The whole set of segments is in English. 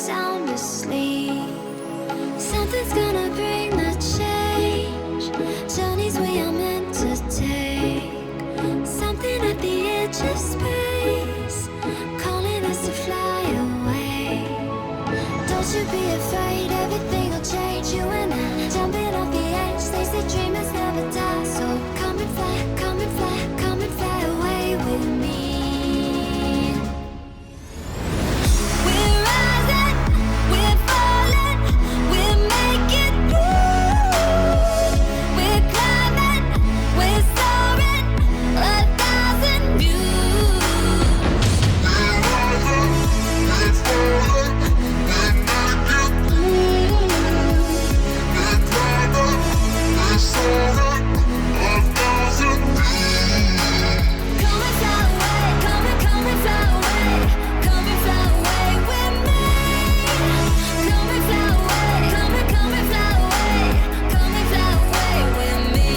sound asleep. Something's gonna bring the change. Journeys we are meant to take. Something at the edge of space, calling us to fly away. Don't you be afraid, everything will change. You and I, jumping off the edge. They say dreamers never die. So come and fly, come and fly, come and fly away with me. We're rising, we're falling, we're making moves. We're climbing, we're soaring, 1,000 views. We're rising, we're falling, we're making moves. We're climbing, we're soaring, 1,000 views. Come and fly away, come and fly away, come and fly away with me. Come and fly away, come and fly away, come and fly away with me.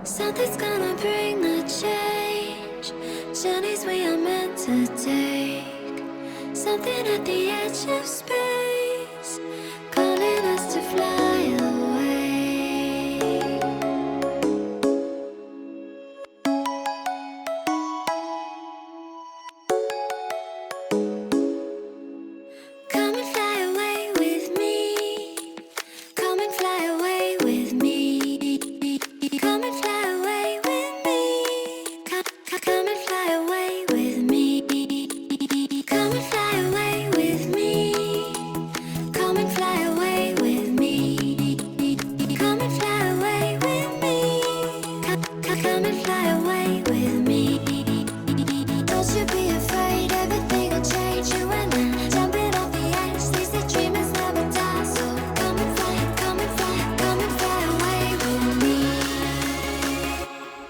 Something's gonna bring the change. Journeys we are meant to take. Something at the edge of space.